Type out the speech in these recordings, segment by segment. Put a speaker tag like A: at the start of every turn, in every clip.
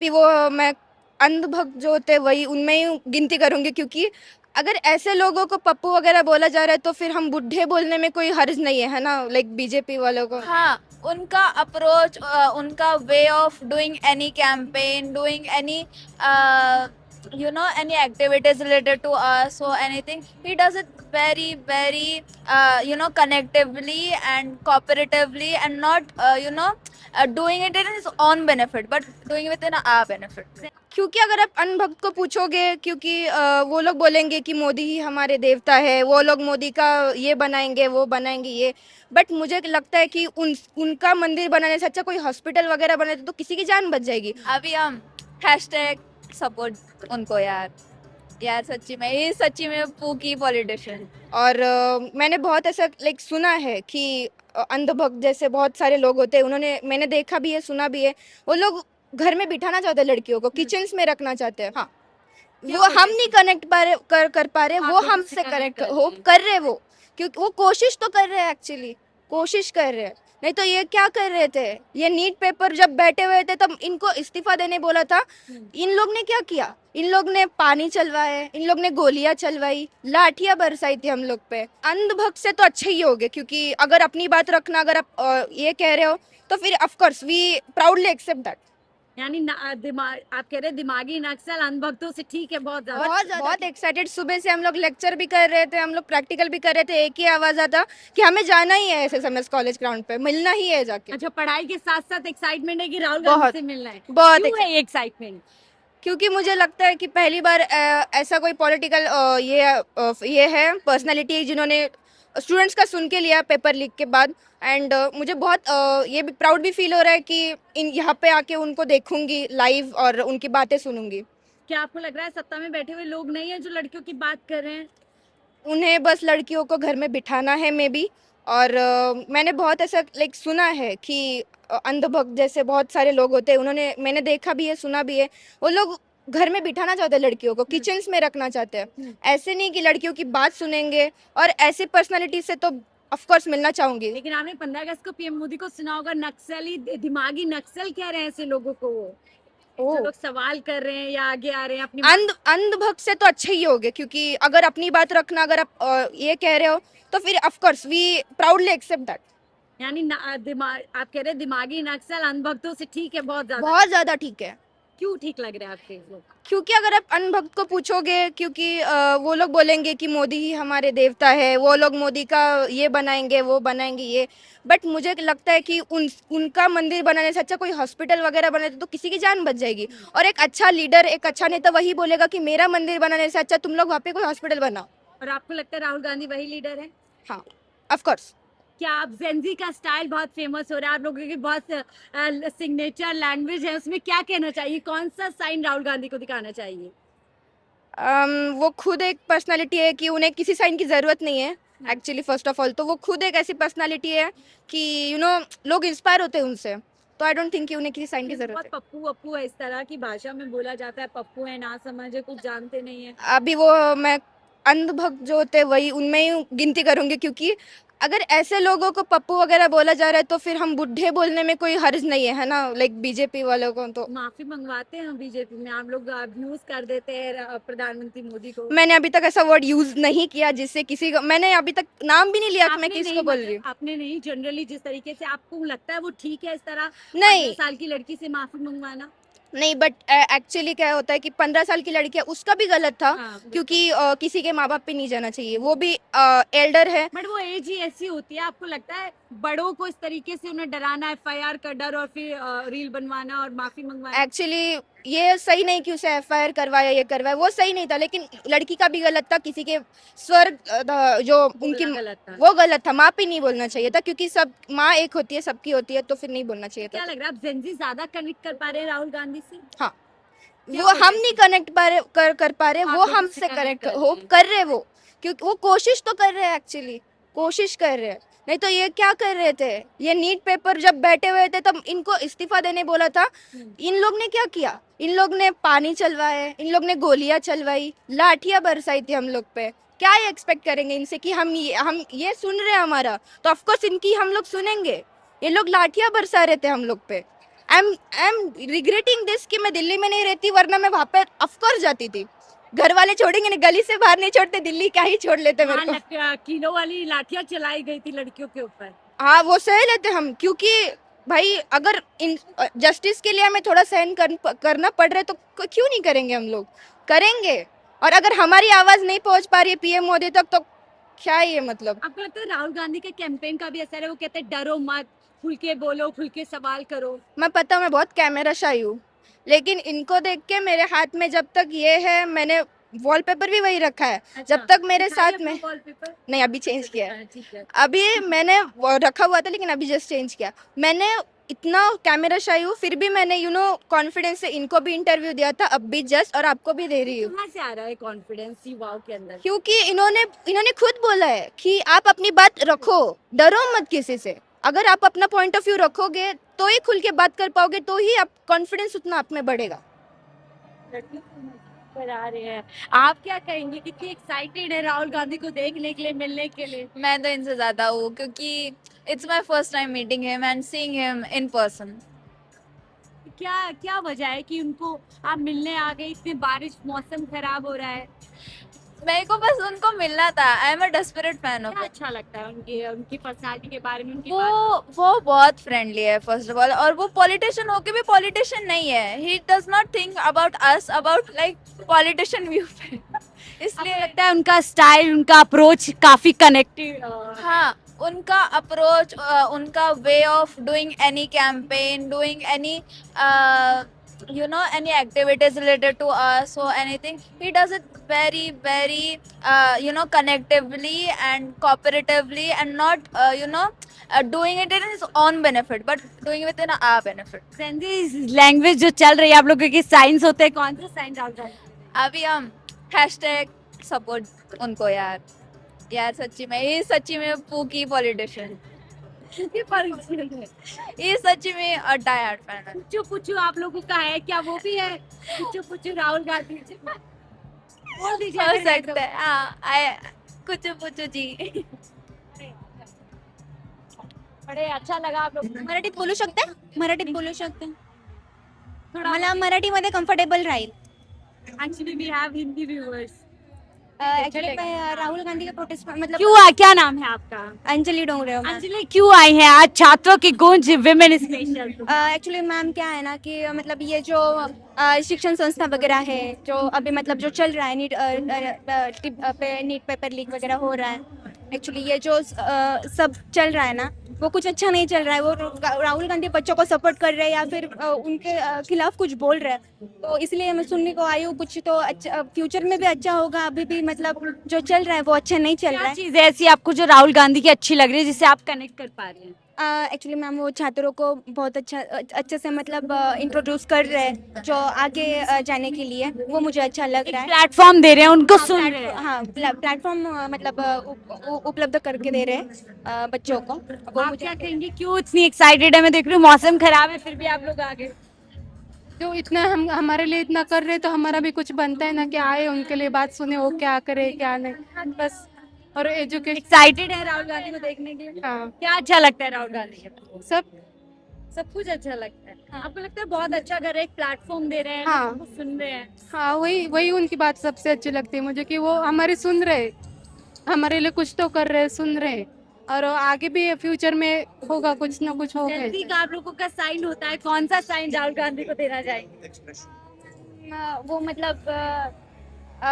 A: भी वो मैं अंधभक्त जो होते हैं वही उनमें ही गिनती करूंगी, क्योंकि अगर ऐसे लोगों को पप्पू वगैरह बोला जा रहा है तो फिर हम बुढ़े बोलने में कोई हर्ज नहीं है ना, लाइक बीजेपी वालों को।
B: हाँ, उनका अप्रोच, उनका way of doing any campaign, doing any any activities related to us or anything, he does it very very connectively and cooperatively, and not doing it in his own benefit, but doing it in our benefit.
A: क्योंकि अगर आप अनभक्त को पूछोगे, क्योंकि वो लोग बोलेंगे कि मोदी ही हमारे देवता है, वो लोग मोदी का ये बनाएंगे वो बनाएंगे ये। बट मुझे लगता है कि उनका मंदिर बनाने से अच्छा कोई हॉस्पिटल वगैरह बने तो किसी की जान बच जाएगी।
B: अभी हम हैशटैग सपोर्ट उनको यार, यार सच्ची में, ये सच्ची में पूकी पॉलिटिशियन।
A: और मैंने बहुत ऐसा लाइक सुना है कि अंधभक्त जैसे बहुत सारे लोग होते हैं, उन्होंने मैंने देखा भी है सुना भी है, वो लोग घर में बिठाना चाहते हैं लड़कियों को, किचन्स में रखना चाहते हैं। हाँ, वो हम नहीं कनेक्ट कर पा रहे, वो हमसे कनेक्ट हो कर रहे वो, क्योंकि वो कोशिश तो कर रहे हैं, एक्चुअली कोशिश कर रहे हैं। नहीं तो ये क्या कर रहे थे, ये नीट पेपर जब बैठे हुए थे तब इनको इस्तीफा देने बोला था। इन लोग ने क्या किया, इन लोग ने पानी चलवाए, इन लोग ने गोलियां चलवाई, लाठियां बरसाई थी हम लोग पे। अंधभक्त से तो अच्छे ही होगे, क्योंकि अगर अपनी बात रखना, अगर आप ये कह रहे हो तो फिर of course we proudly accept that.
C: यानी दिमाग, आप कह रहे हैं दिमागी नक्सल अनभक्तों से ठीक है, बहुत ज्यादा।
A: बहुत एक्साइटेड, सुबह से हम लोग लेक्चर भी कर रहे थे, हम लोग प्रैक्टिकल भी कर रहे थे, एक ही आवाज आता कि हमें जाना ही है एसएसएमएस कॉलेज ग्राउंड पे, मिलना ही है जाके।
C: अच्छा, पढ़ाई के साथ साथ एक्साइटमेंट है कि राहुल
A: बहुत
C: गांधी से मिलना है?
A: बहुत
C: क्यों है एक्साइटमेंट?
A: क्योंकि मुझे लगता है कि पहली बार ऐसा कोई पॉलिटिकल ये है पर्सनालिटी जिन्होंने स्टूडेंट्स का सुन के लिया पेपर लीक के बाद। एंड मुझे बहुत ये भी प्राउड भी फील हो रहा है कि इन यहाँ पे आके उनको देखूंगी लाइव और उनकी बातें सुनूंगी।
C: क्या आपको लग रहा है सत्ता में बैठे हुए लोग नहीं है जो लड़कियों की बात कर रहे हैं?
A: उन्हें बस लड़कियों को घर में बिठाना है मे बी। और मैंने बहुत ऐसा लाइक सुना है कि अंधभक्त जैसे बहुत सारे लोग होते हैं, उन्होंने मैंने देखा भी है सुना भी है, वो लोग घर में बिठाना चाहते हैं लड़कियों को, किचन्स में रखना चाहते हैं। ऐसे नहीं कि लड़कियों की बात सुनेंगे, और ऐसी पर्सनालिटी से तो ऑफ कोर्स मिलना चाहूंगी।
C: लेकिन आपने 15 अगस्त को पीएम मोदी को सुना होगा, नक्सली, दिमागी नक्सल कह रहे हैं ऐसे लोगों को। वो जो लोग सवाल कर रहे हैं या आगे आ रहे हैं अपनी
A: अंधभक्त से तो अच्छे ही होगे, क्योंकि अगर अपनी बात रखना, अगर आप ये कह रहे हो तो फिर of course we proudly accept that.
C: यानी दिमाग, आप कह रहे हैं दिमागी नक्सल अनभक्तों से ठीक है, बहुत
A: ज्यादा ठीक है।
C: क्यों ठीक लग रहा है आपके लोग?
A: क्योंकि अगर आप अनभक्त को पूछोगे, क्योंकि वो लोग बोलेंगे कि मोदी ही हमारे देवता है, वो लोग मोदी का ये बनाएंगे वो बनाएंगे ये। बट मुझे लगता है कि उनका मंदिर बनाने से अच्छा कोई हॉस्पिटल वगैरह बने तो किसी की जान बच जाएगी। और एक अच्छा लीडर, एक अच्छा नेता वही बोलेगा कि मेरा मंदिर बनाने से अच्छा तुम लोग वहाँ पे कोई हॉस्पिटल बनाओ।
C: और आपको लगता है राहुल गांधी वही लीडर है?
A: हाँ, ऑफ कोर्स।
C: क्या आप जेनजी का स्टाइल बहुत फेमस हो रहा है, आप लोगों की बहुत सिग्नेचर लैंग्वेज है, उसमें क्या कहना चाहिए, कौन सा साइन राहुल गांधी को दिखाना चाहिए?
A: वो खुद एक पर्सनालिटी है कि उन्हें किसी साइन की ज़रूरत नहीं है एक्चुअली। फर्स्ट ऑफ ऑल तो वो खुद एक ऐसी पर्सनालिटी है कि लोग इंस्पायर होते हैं उनसे, तो आई डोंट थिंक कि उन्हें किसी साइन की ज़रूरत
C: बहुत
A: है।
C: पप्पू वप्पू है, इस तरह की भाषा में बोला जाता है, पप्पू है, ना समझे, कुछ जानते नहीं है।
A: अभी वो मैं अंधभक्त जो होते हैं वही उनमें ही गिनती करूंगी, क्योंकि अगर ऐसे लोगों को पप्पू वगैरह बोला जा रहा है तो फिर हम बुढ़े बोलने में कोई हर्ज नहीं है ना, लाइक बीजेपी वालों को। तो
C: माफी मंगवाते हैं बीजेपी में, आप लोग अब्यूज कर देते हैं प्रधानमंत्री मोदी को।
A: मैंने अभी तक ऐसा वर्ड यूज नहीं किया जिससे किसी को, मैंने अभी तक नाम भी नहीं लिया कि मैं किसको बोल रही हूँ।
C: आपने नहीं, जनरली जिस तरीके से आपको लगता है वो ठीक है, इस तरह
A: नहीं
C: 15 साल की लड़की से माफी मंगवाना?
A: नहीं, बट एक्चुअली क्या होता है कि 15 साल की लड़की है, उसका भी गलत था।
C: हाँ,
A: क्योंकि किसी के माँ बाप पे नहीं जाना चाहिए, वो भी एल्डर है।
C: बट वो एज ही ऐसी होती है, आपको लगता है बड़ों को इस तरीके से उन्हें डराना, एफआईआर का डर और फिर रील बनवाना और माफी मंगवाना?
A: एक्चुअली ये सही नहीं कि उसे एफआईआर करवाया, ये करवाया, वो सही नहीं था। लेकिन लड़की का भी गलत था, किसी के स्वर जो उनकी
C: गलत था।
A: वो गलत था, माँ पे नहीं बोलना चाहिए था, क्योंकि सब माँ एक होती है, सबकी होती है, तो फिर नहीं बोलना चाहिए
C: क्या
A: था।
C: लग रहा है आप जेनजी ज्यादा कनेक्ट कर पा रहे हैं राहुल गांधी से?
A: हाँ, वो हम नहीं कनेक्ट कर पा रहे, वो हमसे कनेक्ट हो कर रहे वो, क्योंकि वो कोशिश तो कर रहे हैं, एक्चुअली कोशिश कर रहे हैं। नहीं तो ये क्या कर रहे थे, ये नीट पेपर जब बैठे हुए थे तब इनको इस्तीफा देने बोला था। इन लोग ने क्या किया, इन लोग ने पानी चलवाए, इन लोग ने गोलियां चलवाई, लाठियां बरसाई थी हम लोग पे। क्या ये एक्सपेक्ट करेंगे इनसे कि हम ये सुन रहे हैं हमारा, तो ऑफकोर्स इनकी हम लोग सुनेंगे। ये लोग लाठियां बरसा रहे थे हम लोग पे। आई एम रिग्रेटिंग दिस कि मैं दिल्ली में नहीं रहती, वरना मैं वहाँ पे ऑफकोर्स जाती थी। घर वाले छोड़ेंगे नहीं, गली से बाहर नहीं छोड़ते, दिल्ली क्या ही छोड़ लेते मेरे को।
C: किलो वाली लाठियां चलाई गई थी लड़कियों के ऊपर।
A: हाँ वो सह लेते हम, क्योंकि भाई अगर इन जस्टिस के लिए हमें थोड़ा सहन करना पड़ रहा है तो क्यों नहीं करेंगे, हम लोग करेंगे। और अगर हमारी आवाज नहीं पहुंच पा रही है पीएम मोदी तक तो क्या ही है मतलब।
C: आपको लगता है राहुल गांधी के कैंपेन का भी असर है? वो कहते हैं डरो मत, खुल के बोलो, खुल के सवाल करो।
A: मैं पता मैं बहुत कैमरा शाई हूँ, लेकिन इनको देख के मेरे हाथ में जब तक ये है, मैंने वॉलपेपर भी वही रखा है, जब तक मेरे साथ में
C: वॉलपेपर
A: नहीं, अभी चेंज किया है।
C: ठीक है।
A: अभी मैंने वो रखा हुआ था लेकिन अभी जस्ट चेंज किया। मैंने इतना कैमरा शाई हूँ, फिर भी मैंने कॉन्फिडेंस से इनको भी इंटरव्यू दिया था, अब भी जस्ट, और आपको भी दे रही हूँ।
C: कहाँ से आ रहा है कॉन्फिडेंस युवाओं के अंदर?
A: क्योंकि इन्होंने खुद बोला है कि आप अपनी बात रखो, डरो मत किसी से। अगर आप अपना पॉइंट ऑफ व्यू रखोगे तो ही खुल के बात कर पाओगे, तो ही आप कॉन्फिडेंस उतना आप में बढ़ेगा।
C: पर आ रहे हैं, आप क्या कहेंगे? कितनी एक्साइटेड है राहुल गांधी को देखने के लिए, मिलने के लिए?
B: मैं तो इनसे ज्यादा हूँ क्योंकि it's my first time meeting him and seeing him in person.
C: क्या क्या वजह है कि उनको आप मिलने आ गए? इतनी बारिश, मौसम खराब हो रहा है,
B: मेरे को बस उनको मिलना था। I am a desperate fan of
C: क्या
B: इट।
C: अच्छा लगता है उनकी उनकी पर्सनालिटी के बारे में, उनकी
B: वो बहुत फ्रेंडली है फर्स्ट ऑफ ऑल, और वो पॉलिटिशियन होके भी पॉलिटिशियन नहीं है। He does not think about us, about like politician view पे। इसलिए
C: लगता है उनका स्टाइल, उनका अप्रोच काफी कनेक्टेड।
B: हाँ, उनका अप्रोच, उनका way of doing any campaign, doing any any activities related to us or anything, he does it very connectively and cooperatively, and not doing it in his own benefit but doing it in our benefit.
C: Language जो चल रही है आप लोगों की, science होते हैं, कौन सा साइंस डाल रहा है?
B: अभी हम हैशटैग सपोर्ट उनको यार सच्ची में, ये सच्ची में पूकी पॉलिटिशियन, ये सच्ची में अ डाई हार्ड फैन है।
C: पुच्चू पुच्चू आप लोगों का है क्या? वो भी है पुच्चू पुच्चू राहुल गांधी? बोल दीजिए
B: हो
C: अगर है तो।
B: सकता है, हाँ, कुछ पूछो जी।
C: बड़े अच्छा लगा आप लोग।
D: मराठीत बोलू शकते? मराठीत बोलू शकते?
C: थोड़ा
D: मला मराठीमध्ये कम्फर्टेबल राहील.
C: Actually we have Hindi viewers.
D: Actually Rahul Gandhi का प्रोटेस्ट मतलब
C: क्यों, क्या नाम है आपका?
D: अंजलि डोंगरे मैम.
C: अंजलि, क्यों आई हैं आज छात्रों की गूंज विमेन स्पेशल?
D: एक्चुअली मैम क्या है ना कि मतलब ये जो शिक्षण संस्था वगैरह है जो अभी मतलब जो चल रहा है, नीट पेपर लीक वगैरह हो रहा है, एक्चुअली ये जो सब चल रहा है ना वो कुछ अच्छा नहीं चल रहा है. वो राहुल गांधी बच्चों को सपोर्ट कर रहे हैं या फिर उनके खिलाफ कुछ बोल रहे हैं, तो इसलिए मैं सुनने को आई हूँ. कुछ तो अच्छा फ्यूचर में भी अच्छा होगा, अभी भी मतलब जो चल रहा है वो अच्छा नहीं चल रहा
C: क्या
D: है.
C: चीज है ऐसी आपको जो राहुल गांधी की अच्छी लग रही है, जिससे आप कनेक्ट कर पा रहे हैं?
D: एक्चुअली मैम वो छात्रों को बहुत अच्छे से मतलब इंट्रोड्यूस कर रहे हैं जो आगे जाने के लिए, वो मुझे अच्छा लग रहा है.
C: प्लेटफॉर्म दे रहे हैं, उनको सुन रहे हैं।
D: हाँ प्लेटफॉर्म मतलब उपलब्ध करके दे रहे हैं बच्चों को. वो
C: आप
D: मुझे
C: क्या कहेंगे, क्यों इतनी एक्साइटेड है? मैं देख रही हूँ मौसम खराब है फिर भी आप लोग आ गए।
E: जो इतना हम हमारे लिए इतना कर रहे तो हमारा भी कुछ बनता है ना कि आए उनके लिए बात सुने, वो क्या करे क्या नहीं, बस. और एजुकेशन
C: एक्साइटेड है राहुल गांधी को देखने के लिए?
E: हाँ
C: क्या अच्छा लगता है राहुल गांधी का?
E: सब
C: कुछ अच्छा लगता है। आपको लगता है बहुत अच्छा कर रहे हैं, एक प्लेटफॉर्म दे रहे हैं,
E: हाँ।
C: लोगों को सुन रहे हैं?
E: हाँ वही उनकी बात सबसे अच्छी लगती है मुझे कि वो हमारी सुन रहे, हमारे लिए कुछ तो कर रहे, सुन रहे, और आगे भी फ्यूचर में होगा कुछ ना कुछ होगा.
C: जल्दी का आप लोगों का साइन होता है, कौन सा साइन राहुल गांधी को देना चाहेंगे?
D: वो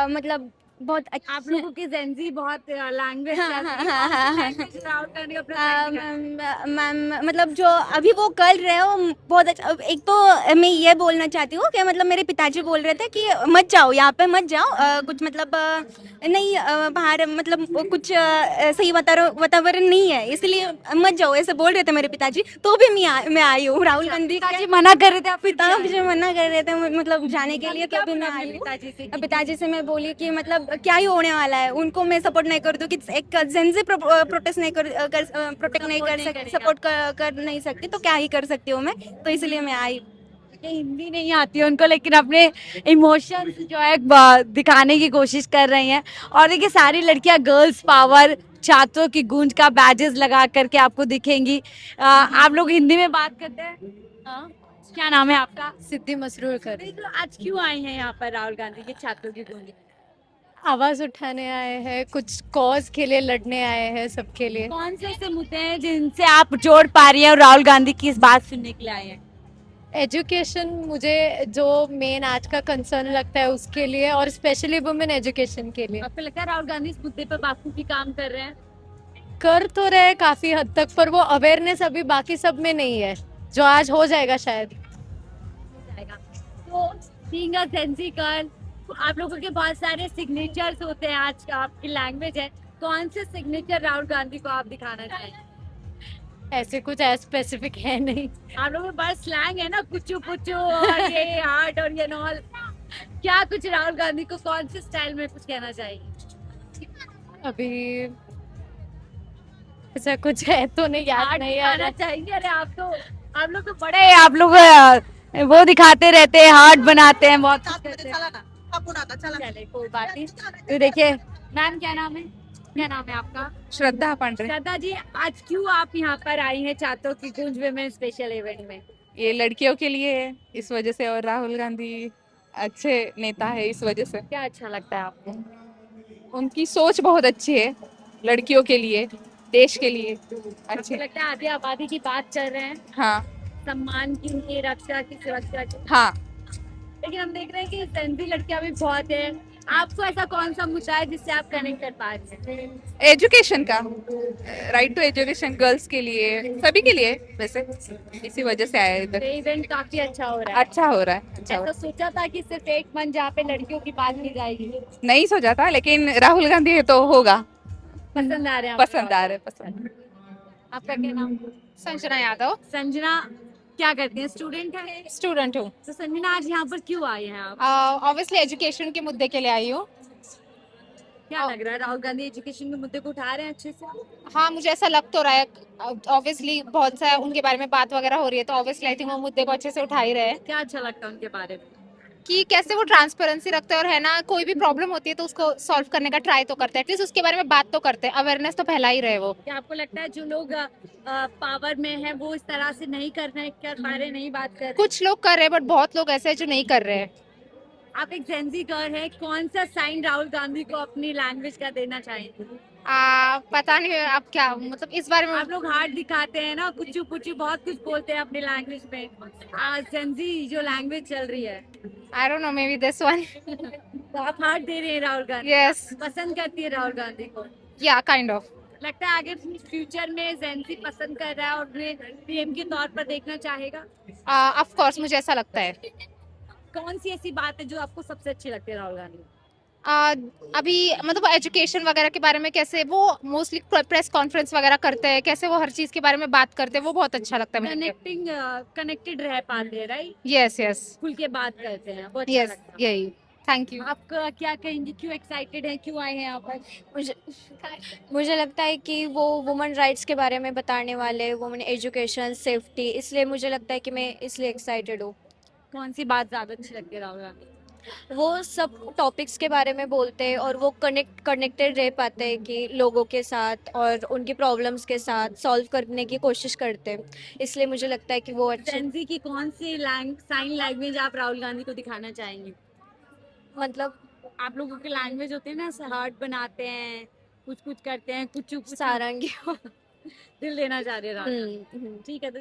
D: मतलब बहुत
C: आप लोगों की जेंजी बहुत लैंग्वेज
D: हाँ, हाँ, हाँ, हाँ, हाँ.
C: राहुल गांधी का अपना sign दिखाएं।
D: मैम मतलब जो अभी वो कर रहे हो बहुत अच्छा. एक तो मैं ये बोलना चाहती हूँ कि मतलब मेरे पिताजी बोल रहे थे कि मत जाओ यहाँ पे, मत जाओ कुछ मतलब नहीं बाहर मतलब कुछ सही वातावरण नहीं है, इसलिए मत जाओ ऐसे बोल रहे थे मेरे पिताजी. तो भी मैं आई हूँ. राहुल गांधी
C: पिताजी मना कर रहे थे, आप
D: पिता मुझे मना कर रहे थे मतलब जाने के लिए, तो भी मैं आई हूँ.
C: पिताजी से
D: पिताजी से मैं बोली कि मतलब क्या ही होने वाला है, उनको मैं सपोर्ट नहीं कर दूं कि एक जेंजी प्रोटेस्ट नहीं प्रोटेक्ट नहीं कर सकती, सपोर्ट कर नहीं सकती, तो क्या ही कर सकती हूँ मैं, तो इसलिए मैं आई.
C: ये हिंदी नहीं आती है उनको, लेकिन अपने इमोशंस जो है दिखाने की कोशिश कर रही हैं. और देखिए सारी लड़कियां गर्ल्स पावर, छात्रों की गूंज का बैजेस लगा करके आपको दिखेंगी. आप लोग हिंदी में बात करते हैं? क्या नाम है आपका?
E: सिद्धि मसरूरकर
C: तो आज क्यों आए हैं यहाँ पर राहुल गांधी के छात्रों की गूंज?
E: आवाज उठाने आए हैं, कुछ कॉज के लिए लड़ने आए हैं, सबके लिए।
C: कौन से ऐसे मुद्दे हैं जिनसे आप जोड़ पा रही हैं और राहुल गांधी की इस बात सुनने के लिए आए हैं?
E: एजुकेशन मुझे जो मेन आज का कंसर्न लगता है उसके लिए, और स्पेशली वुमेन एजुकेशन के लिए।
C: आपको लगता है राहुल गांधी इस मुद्दे पर बाखूबी काम कर रहे हैं?
E: कर तो रहे काफी हद तक, पर वो अवेयरनेस अभी बाकी सब में नहीं है, जो आज हो जाएगा शायद।
C: जाएगा तो बीइंग अ जेंजी गर्ल, आप लोगों के बहुत सारे सिग्नेचर्स होते हैं, आज का आपकी लैंग्वेज है, कौन से सिग्नेचर राहुल गांधी को आप दिखाना चाहेंगे?
E: ऐसे कुछ स्पेसिफिक है नहीं।
C: आप लोगों में बस स्लैंग है ना, कुचू पुचू और ये हार्ट और ये नॉल, क्या कुछ राहुल गांधी को कौन से स्टाइल में कुछ कहना चाहिए?
E: अभी ऐसा कुछ है तो नहीं, याद
C: हार्ट
E: नहीं आ
C: दिखाना
E: रहा।
C: चाहिए। अरे आप लोग तो बड़े, आप लोग वो दिखाते रहते हैं, हार्ट बनाते हैं, बहुत कुछ करते हैं। चले कोई बात नहीं। तो देखिए मैम, क्या नाम है? क्या नाम है आपका?
F: श्रद्धा पांडे।
C: श्रद्धा जी, आज क्यों आप यहाँ पर आई हैं छात्रों की गूंज विमेन स्पेशल इवेंट में?
F: ये लड़कियों के लिए है इस वजह से, और राहुल गांधी अच्छे नेता है इस वजह से।
C: क्या अच्छा लगता है आपको?
F: उनकी सोच बहुत अच्छी है, लड़कियों के लिए, देश के लिए
C: आपको
F: अच्छे।
C: लगता है आधी आबादी की बात कर रहे हैं,
F: हाँ
C: सम्मान की, उनकी रक्षा की, सुरक्षा की,
F: हाँ।
C: लेकिन हम देख रहे हैं कि सेंसी लड़कियां भी बहुत है। आपको ऐसा कौन सा मुद्दा है जिससे आप कनेक्ट कर पा रहे हैं?
F: एजुकेशन का, राइट टू एजुकेशन गर्ल्स के लिए, सभी के लिए वैसे, इसी वजह से आया इधर।
C: ये इवेंट काफी अच्छा हो रहा है।
F: अच्छा हो रहा है, अच्छा हो
C: ऐसा
F: रहा
C: सोचा था कि सिर्फ एक मंच जहाँ पे लड़कियों की बात की जाएगी?
F: है। नहीं सोचा था, लेकिन राहुल गांधी है तो होगा।
C: पसंद आ रहे हैं आपको?
F: पसंद आ रहे, पसंद।
C: आपका क्या नाम?
G: संजना यादव,
C: संजना, क्या करती हैं? स्टूडेंट है?
G: स्टूडेंट हूँ।
C: तो संजना, आज यहाँ पर क्यों आई हैं आप?
G: ऑब्वियसली एजुकेशन के मुद्दे के लिए आई हूँ।
C: क्या लग रहा है, राहुल गांधी एजुकेशन के मुद्दे को उठा रहे हैं अच्छे से?
G: हाँ, मुझे ऐसा लग तो रहा है। ऑब्वियसली बहुत सा उनके बारे में बात वगैरह हो रही है, तो ऑब्वियसली आई थिंक वो मुद्दे को अच्छे से उठा ही रहे हैं
C: क्या अच्छा लगता है उनके बारे में?
G: कि कैसे वो ट्रांसपेरेंसी रखते हैं, और है ना, कोई भी प्रॉब्लम होती है तो उसको सॉल्व करने का ट्राई तो करते हैं, एटलीस्ट उसके बारे में बात तो करते हैं, अवेयरनेस तो फैला ही रहे वो।
C: क्या आपको लगता है जो लोग पावर में है वो इस तरह से नहीं कर पा रहे, नहीं बात कर रहे?
G: कुछ लोग कर रहे हैं, बट बहुत लोग ऐसे हैं जो नहीं कर रहे हैं।
C: आप एक जेंजी गर्ल है, कौन सा साइन राहुल गांधी को अपनी लैंग्वेज का देना चाहेंगे?
G: पता नहीं आप क्या, मतलब इस बारे में।
C: आप लोग हार्ट दिखाते हैं ना, कुछ पुचू बहुत कुछ बोलते हैं अपनी लैंग्वेज में, जेंजी जो लैंग्वेज चल रही है,
G: I don't know, may be this one.
C: तो आप हार्ट दे रहे हैं राहुल गांधी?
G: यस,
C: पसंद करती है राहुल गांधी को?
G: या काइंड ऑफ।
C: लगता है आगे फ्यूचर में जेंजी पसंद कर रहा है और उन्हें पीएम के तौर पर देखना चाहेगा?
G: ऑफ कोर्स, मुझे ऐसा लगता है।
C: कौन सी ऐसी बात है जो आपको सबसे अच्छी लगती है राहुल गांधी?
G: अभी मतलब एजुकेशन वगैरह के बारे में कैसे वो मोस्टली प्रेस कॉन्फ्रेंस वगैरह करते हैं, कैसे वो हर चीज के बारे में बात करते हैं, वो बहुत अच्छा लगता है मुझे।
C: कनेक्टेड रह पाते हैं, राइट?
G: यस यस
C: खुल के बात करते हैं, वो अच्छा
G: यस,
C: लगता है।
G: यही। Thank you.
C: आप क्या कहेंगे, क्यों एक्साइटेड है, क्यों आए हैं यहाँ पर?
A: मुझे मुझे लगता है कि वो वुमेन राइट्स के बारे में बताने वाले, वुमेन एजुकेशन, सेफ्टी, इसलिए मुझे लगता है कि मैं इसलिए एक्साइटेड हूँ।
C: कौन सी बात ज्यादा अच्छी लगती है राहुल गांधी?
A: वो सब टॉपिक्स के बारे में बोलते हैं, और वो कनेक्टेड रह पाते हैं कि लोगों के साथ, और उनकी प्रॉब्लम्स के साथ सॉल्व करने की कोशिश करते हैं, इसलिए मुझे लगता है कि वो अच्छे,
C: जेंजी की कौन सी साइन लैंग्वेज आप राहुल गांधी को दिखाना चाहेंगे?
A: मतलब
C: आप लोगों के लैंग्वेज होते हैं ना, हार्ट बनाते हैं, कुछ कुछ करते हैं, कुछ
A: सारंगी।
C: दिल देना चाह रहे हैं राहुल गांधी।
A: हम्म।
C: ठीक है, तो